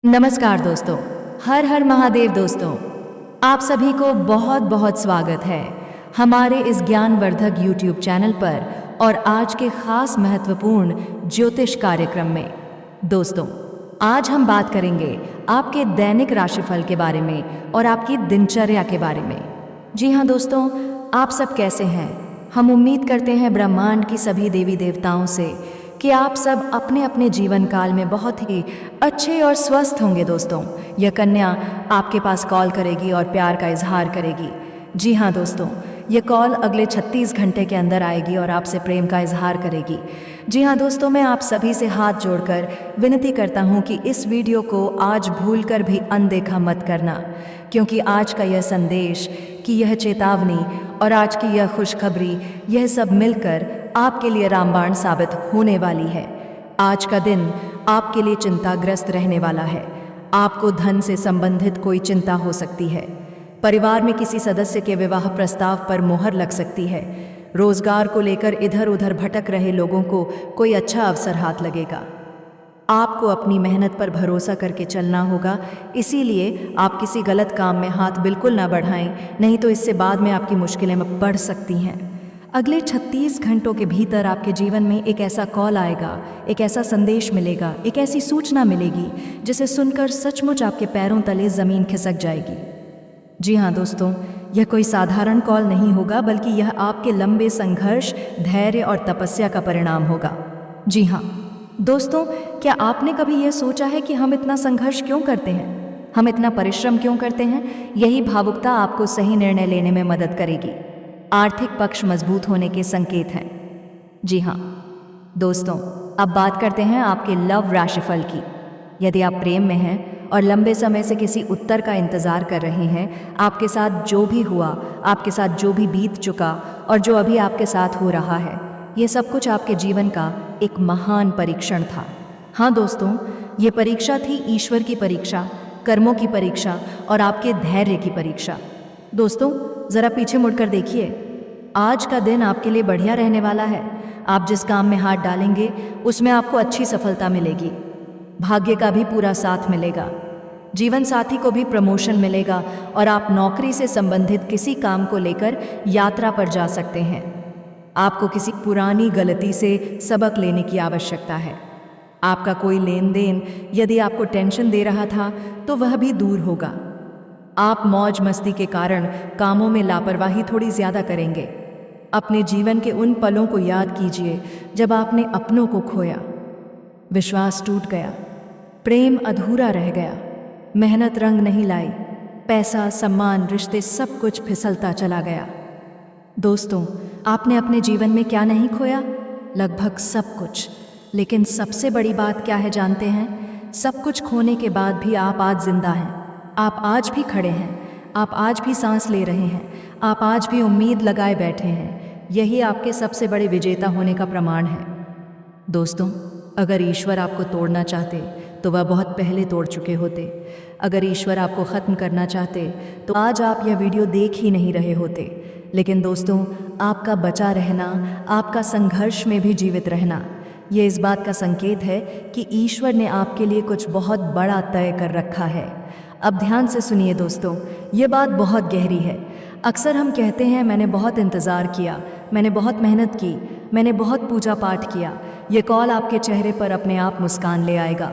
नमस्कार दोस्तों। हर हर महादेव दोस्तों। आप सभी को बहुत बहुत स्वागत है हमारे इस ज्ञानवर्धक YouTube चैनल पर और आज के खास महत्वपूर्ण ज्योतिष कार्यक्रम में। दोस्तों, आज हम बात करेंगे आपके दैनिक राशिफल के बारे में और आपकी दिनचर्या के बारे में। जी हाँ दोस्तों, आप सब कैसे हैं? हम उम्मीद करते हैं ब्रह्मांड की सभी देवी देवताओं से कि आप सब अपने अपने जीवन काल में बहुत ही अच्छे और स्वस्थ होंगे। दोस्तों, यह कन्या आपके पास कॉल करेगी और प्यार का इजहार करेगी। जी हाँ दोस्तों, यह कॉल अगले 36 घंटे के अंदर आएगी और आपसे प्रेम का इजहार करेगी। जी हाँ दोस्तों, मैं आप सभी से हाथ जोड़कर विनती करता हूँ कि इस वीडियो को आज भूलकर भी अनदेखा मत करना, क्योंकि आज का यह संदेश, कि यह चेतावनी और आज की यह खुशखबरी, यह सब मिलकर आपके लिए रामबाण साबित होने वाली है। आज का दिन आपके लिए चिंताग्रस्त रहने वाला है। आपको धन से संबंधित कोई चिंता हो सकती है। परिवार में किसी सदस्य के विवाह प्रस्ताव पर मोहर लग सकती है। रोजगार को लेकर इधर उधर भटक रहे लोगों को कोई अच्छा अवसर हाथ लगेगा। आपको अपनी मेहनत पर भरोसा करके चलना होगा, इसीलिए आप किसी गलत काम में हाथ बिल्कुल ना बढ़ाएं, नहीं तो इससे बाद में आपकी मुश्किलें बढ़ सकती हैं। अगले 36 घंटों के भीतर आपके जीवन में एक ऐसा कॉल आएगा, एक ऐसा संदेश मिलेगा, एक ऐसी सूचना मिलेगी जिसे सुनकर सचमुच आपके पैरों तले ज़मीन खिसक जाएगी। जी हाँ दोस्तों, यह कोई साधारण कॉल नहीं होगा, बल्कि यह आपके लंबे संघर्ष, धैर्य और तपस्या का परिणाम होगा। जी हाँ दोस्तों, क्या आपने कभी यह सोचा है कि हम इतना संघर्ष क्यों करते हैं? हम इतना परिश्रम क्यों करते हैं? यही भावुकता आपको सही निर्णय लेने में मदद करेगी। आर्थिक पक्ष मजबूत होने के संकेत हैं। जी हाँ दोस्तों, अब बात करते हैं आपके लव राशिफल की। यदि आप प्रेम में हैं और लंबे समय से किसी उत्तर का इंतजार कर रहे हैं, आपके साथ जो भी हुआ, आपके साथ जो भी बीत चुका और जो अभी आपके साथ हो रहा है, ये सब कुछ आपके जीवन का एक महान परीक्षण था। हाँ दोस्तों, ये परीक्षा थी ईश्वर की परीक्षा, कर्मों की परीक्षा और आपके धैर्य की परीक्षा। दोस्तों, ज़रा पीछे मुड़कर देखिए। आज का दिन आपके लिए बढ़िया रहने वाला है। आप जिस काम में हाथ डालेंगे उसमें आपको अच्छी सफलता मिलेगी। भाग्य का भी पूरा साथ मिलेगा। जीवन साथी को भी प्रमोशन मिलेगा और आप नौकरी से संबंधित किसी काम को लेकर यात्रा पर जा सकते हैं। आपको किसी पुरानी गलती से सबक लेने की आवश्यकता है। आपका कोई लेन देन यदि आपको टेंशन दे रहा था तो वह भी दूर होगा। आप मौज मस्ती के कारण कामों में लापरवाही थोड़ी ज़्यादा करेंगे। अपने जीवन के उन पलों को याद कीजिए जब आपने अपनों को खोया, विश्वास टूट गया, प्रेम अधूरा रह गया, मेहनत रंग नहीं लाई, पैसा, सम्मान, रिश्ते सब कुछ फिसलता चला गया। दोस्तों, आपने अपने जीवन में क्या नहीं खोया? लगभग सब कुछ। लेकिन सबसे बड़ी बात क्या है जानते हैं? सब कुछ खोने के बाद भी आप आज जिंदा हैं। आप आज भी खड़े हैं। आप आज भी सांस ले रहे हैं। आप आज भी उम्मीद लगाए बैठे हैं। यही आपके सबसे बड़े विजेता होने का प्रमाण है। दोस्तों, अगर ईश्वर आपको तोड़ना चाहते तो वह बहुत पहले तोड़ चुके होते। अगर ईश्वर आपको ख़त्म करना चाहते तो आज आप यह वीडियो देख ही नहीं रहे होते। लेकिन दोस्तों, आपका बचा रहना, आपका संघर्ष में भी जीवित रहना, ये इस बात का संकेत है कि ईश्वर ने आपके लिए कुछ बहुत बड़ा तय कर रखा है। अब ध्यान से सुनिए दोस्तों, ये बात बहुत गहरी है। अक्सर हम कहते हैं, मैंने बहुत इंतज़ार किया, मैंने बहुत मेहनत की, मैंने बहुत पूजा पाठ किया। ये कॉल आपके चेहरे पर अपने आप मुस्कान ले आएगा।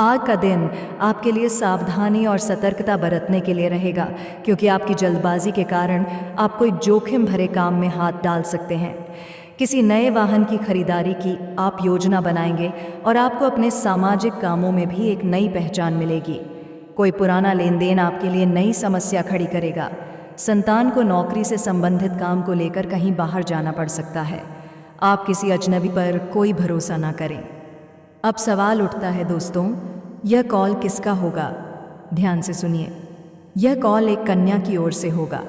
आज का दिन आपके लिए सावधानी और सतर्कता बरतने के लिए रहेगा, क्योंकि आपकी जल्दबाजी के कारण आप कोई जोखिम भरे काम में हाथ डाल सकते हैं। किसी नए वाहन की खरीदारी की आप योजना बनाएंगे और आपको अपने सामाजिक कामों में भी एक नई पहचान मिलेगी। कोई पुराना लेन देन आपके लिए नई समस्या खड़ी करेगा। संतान को नौकरी से संबंधित काम को लेकर कहीं बाहर जाना पड़ सकता है। आप किसी अजनबी पर कोई भरोसा ना करें। अब सवाल उठता है दोस्तों, यह कॉल किसका होगा? ध्यान से सुनिए। यह कॉल एक कन्या की ओर से होगा।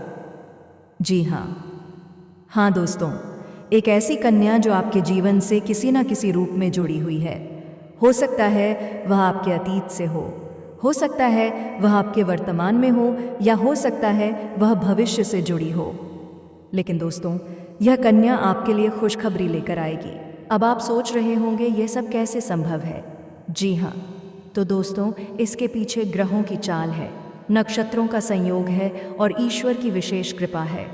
जी हाँ दोस्तों, एक ऐसी कन्या जो आपके जीवन से किसी न किसी रूप में जुड़ी हुई है। हो सकता है वह आपके अतीत से हो सकता है वह आपके वर्तमान में हो, या हो सकता है वह भविष्य से जुड़ी हो। लेकिन दोस्तों, यह कन्या आपके लिए खुशखबरी लेकर आएगी। अब आप सोच रहे होंगे, यह सब कैसे संभव है? जी हाँ, तो दोस्तों, इसके पीछे ग्रहों की चाल है, नक्षत्रों का संयोग है और ईश्वर की विशेष कृपा है।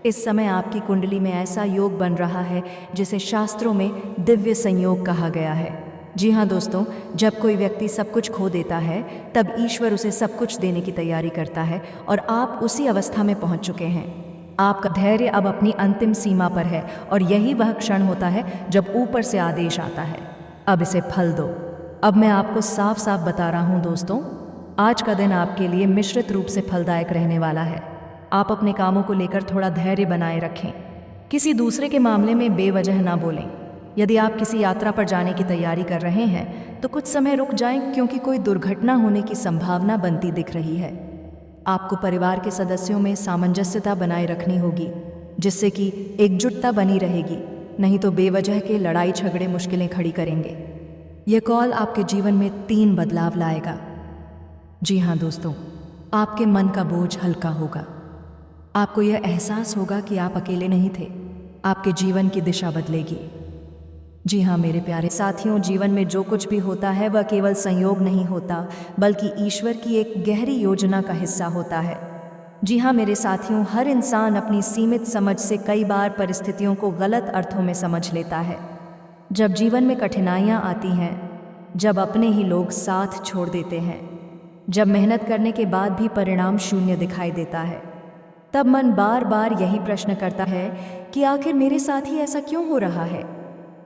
इस समय आपकी कुंडली में ऐसा योग बन रहा है जिसे शास्त्रों में दिव्य संयोग कहा गया है। जी हाँ दोस्तों, जब कोई व्यक्ति सब कुछ खो देता है तब ईश्वर उसे सब कुछ देने की तैयारी करता है और आप उसी अवस्था में पहुंच चुके हैं। आपका धैर्य अब अपनी अंतिम सीमा पर है और यही वह क्षण होता है जब ऊपर से आदेश आता है, अब इसे फल दो। अब मैं आपको साफ साफ बता रहा हूँ दोस्तों, आज का दिन आपके लिए मिश्रित रूप से फलदायक रहने वाला है। आप अपने कामों को लेकर थोड़ा धैर्य बनाए रखें, किसी दूसरे के मामले में बेवजह ना बोलें। यदि आप किसी यात्रा पर जाने की तैयारी कर रहे हैं तो कुछ समय रुक जाएं, क्योंकि कोई दुर्घटना होने की संभावना बनती दिख रही है। आपको परिवार के सदस्यों में सामंजस्यता बनाए रखनी होगी, जिससे कि एकजुटता बनी रहेगी, नहीं तो बेवजह के लड़ाई झगड़े मुश्किलें खड़ी करेंगे। यह कॉल आपके जीवन में 3 बदलाव लाएगा। जी हाँ दोस्तों, आपके मन का बोझ हल्का होगा। आपको यह एहसास होगा कि आप अकेले नहीं थे। आपके जीवन की दिशा बदलेगी। जी हाँ मेरे प्यारे साथियों, जीवन में जो कुछ भी होता है वह केवल संयोग नहीं होता, बल्कि ईश्वर की एक गहरी योजना का हिस्सा होता है। जी हाँ मेरे साथियों, हर इंसान अपनी सीमित समझ से कई बार परिस्थितियों को गलत अर्थों में समझ लेता है। जब जीवन में कठिनाइयाँ आती हैं, जब अपने ही लोग साथ छोड़ देते हैं, जब मेहनत करने के बाद भी परिणाम शून्य दिखाई देता है, तब मन बार बार यही प्रश्न करता है कि आखिर मेरे साथ ही ऐसा क्यों हो रहा है।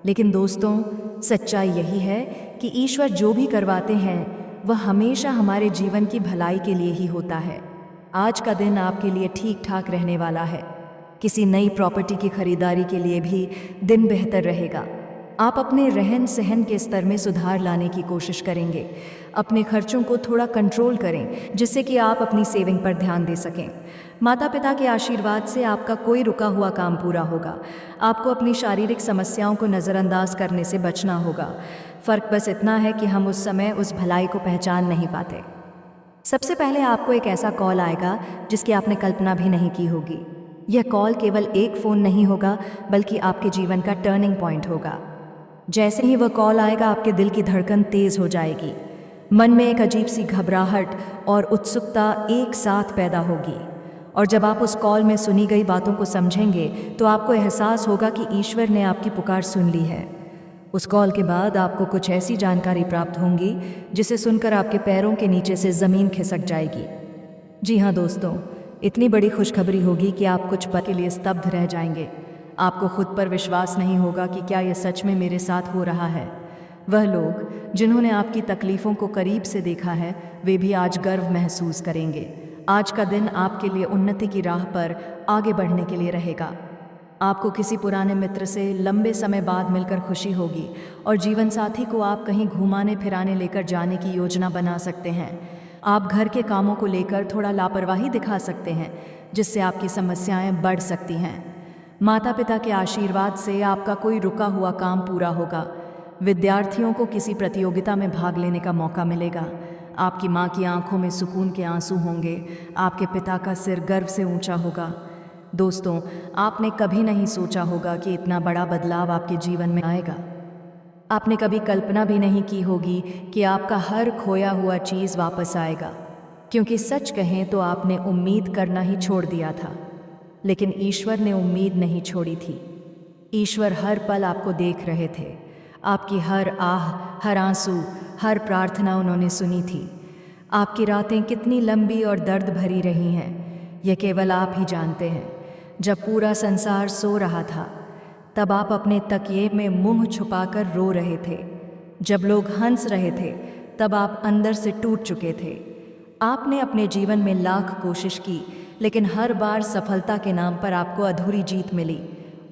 लेकिन दोस्तों, सच्चाई यही है कि ईश्वर जो भी करवाते हैं वह हमेशा हमारे जीवन की भलाई के लिए ही होता है। आज का दिन आपके लिए ठीक ठाक रहने वाला है। किसी नई प्रॉपर्टी की खरीदारी के लिए भी दिन बेहतर रहेगा। आप अपने रहन सहन के स्तर में सुधार लाने की कोशिश करेंगे। अपने खर्चों को थोड़ा कंट्रोल करें, जिससे कि आप अपनी सेविंग पर ध्यान दे सकें। माता पिता के आशीर्वाद से आपका कोई रुका हुआ काम पूरा होगा। आपको अपनी शारीरिक समस्याओं को नज़रअंदाज करने से बचना होगा। फ़र्क बस इतना है कि हम उस समय उस भलाई को पहचान नहीं पाते। सबसे पहले आपको एक ऐसा कॉल आएगा जिसकी आपने कल्पना भी नहीं की होगी। यह कॉल केवल एक फ़ोन नहीं होगा, बल्कि आपके जीवन का टर्निंग पॉइंट होगा। जैसे ही वह कॉल आएगा, आपके दिल की धड़कन तेज़ हो जाएगी। मन में एक अजीब सी घबराहट और उत्सुकता एक साथ पैदा होगी। और जब आप उस कॉल में सुनी गई बातों को समझेंगे तो आपको एहसास होगा कि ईश्वर ने आपकी पुकार सुन ली है। उस कॉल के बाद आपको कुछ ऐसी जानकारी प्राप्त होंगी जिसे सुनकर आपके पैरों के नीचे से ज़मीन खिसक जाएगी। जी हाँ दोस्तों, इतनी बड़ी खुशखबरी होगी कि आप कुछ पल के लिए स्तब्ध रह जाएंगे। आपको खुद पर विश्वास नहीं होगा कि क्या यह सच में मेरे साथ हो रहा है। वह लोग जिन्होंने आपकी तकलीफ़ों को करीब से देखा है, वे भी आज गर्व महसूस करेंगे। आज का दिन आपके लिए उन्नति की राह पर आगे बढ़ने के लिए रहेगा। आपको किसी पुराने मित्र से लंबे समय बाद मिलकर खुशी होगी और जीवन साथी को आप कहीं घुमाने फिराने लेकर जाने की योजना बना सकते हैं। आप घर के कामों को लेकर थोड़ा लापरवाही दिखा सकते हैं, जिससे आपकी समस्याएं बढ़ सकती हैं। माता पिता के आशीर्वाद से आपका कोई रुका हुआ काम पूरा होगा। विद्यार्थियों को किसी प्रतियोगिता में भाग लेने का मौका मिलेगा। आपकी माँ की आंखों में सुकून के आंसू होंगे। आपके पिता का सिर गर्व से ऊंचा होगा। दोस्तों, आपने कभी नहीं सोचा होगा कि इतना बड़ा बदलाव आपके जीवन में आएगा। आपने कभी कल्पना भी नहीं की होगी कि आपका हर खोया हुआ चीज़ वापस आएगा, क्योंकि सच कहें तो आपने उम्मीद करना ही छोड़ दिया था। लेकिन ईश्वर ने उम्मीद नहीं छोड़ी थी। ईश्वर हर पल आपको देख रहे थे। आपकी हर आह, हर आंसू, हर प्रार्थना उन्होंने सुनी थी। आपकी रातें कितनी लंबी और दर्द भरी रही हैं, यह केवल आप ही जानते हैं। जब पूरा संसार सो रहा था, तब आप अपने तकिए में मुंह छुपाकर रो रहे थे। जब लोग हंस रहे थे, तब आप अंदर से टूट चुके थे। आपने अपने जीवन में लाख कोशिश की, लेकिन हर बार सफलता के नाम पर आपको अधूरी जीत मिली।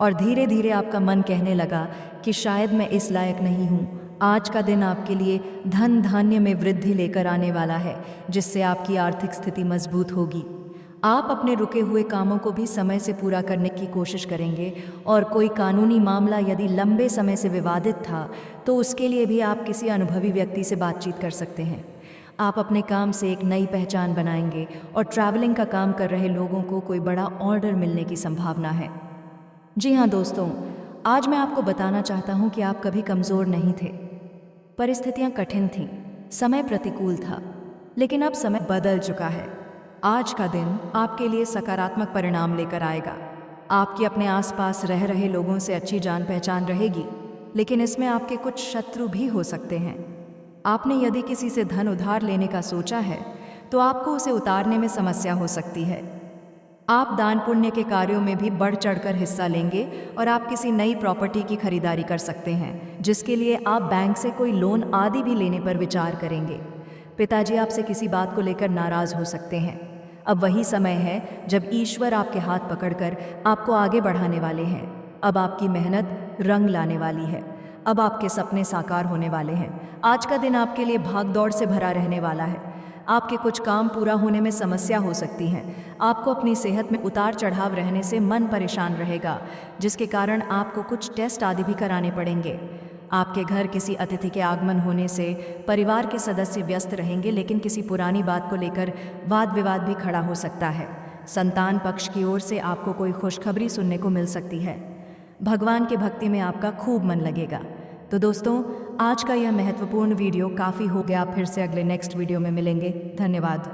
और धीरे धीरे आपका मन कहने लगा कि शायद मैं इस लायक नहीं हूँ। आज का दिन आपके लिए धन धान्य में वृद्धि लेकर आने वाला है, जिससे आपकी आर्थिक स्थिति मजबूत होगी। आप अपने रुके हुए कामों को भी समय से पूरा करने की कोशिश करेंगे। और कोई कानूनी मामला यदि लंबे समय से विवादित था, तो उसके लिए भी आप किसी अनुभवी व्यक्ति से बातचीत कर सकते हैं। आप अपने काम से एक नई पहचान बनाएंगे और ट्रैवलिंग का काम कर रहे लोगों को कोई बड़ा ऑर्डर मिलने की संभावना है। जी हाँ दोस्तों, आज मैं आपको बताना चाहता हूँ कि आप कभी कमज़ोर नहीं थे। परिस्थितियाँ कठिन थीं, समय प्रतिकूल था, लेकिन अब समय बदल चुका है। आज का दिन आपके लिए सकारात्मक परिणाम लेकर आएगा। आपकी अपने आसपास रह रहे लोगों से अच्छी जान पहचान रहेगी, लेकिन इसमें आपके कुछ शत्रु भी हो सकते हैं। आपने यदि किसी से धन उधार लेने का सोचा है तो आपको उसे उतारने में समस्या हो सकती है। आप दान पुण्य के कार्यों में भी बढ़ चढ़कर हिस्सा लेंगे और आप किसी नई प्रॉपर्टी की खरीदारी कर सकते हैं, जिसके लिए आप बैंक से कोई लोन आदि भी लेने पर विचार करेंगे। पिताजी आपसे किसी बात को लेकर नाराज हो सकते हैं। अब वही समय है जब ईश्वर आपके हाथ पकड़कर आपको आगे बढ़ाने वाले हैं। अब आपकी मेहनत रंग लाने वाली है। अब आपके सपने साकार होने वाले हैं। आज का दिन आपके लिए भागदौड़ से भरा रहने वाला है। आपके कुछ काम पूरा होने में समस्या हो सकती है। आपको अपनी सेहत में उतार चढ़ाव रहने से मन परेशान रहेगा, जिसके कारण आपको कुछ टेस्ट आदि भी कराने पड़ेंगे। आपके घर किसी अतिथि के आगमन होने से परिवार के सदस्य व्यस्त रहेंगे, लेकिन किसी पुरानी बात को लेकर वाद विवाद भी खड़ा हो सकता है। संतान पक्ष की ओर से आपको कोई खुशखबरी सुनने को मिल सकती है। भगवान की भक्ति में आपका खूब मन लगेगा। तो दोस्तों, आज का यह महत्वपूर्ण वीडियो काफ़ी हो गया। फिर से अगले नेक्स्ट वीडियो में मिलेंगे। धन्यवाद।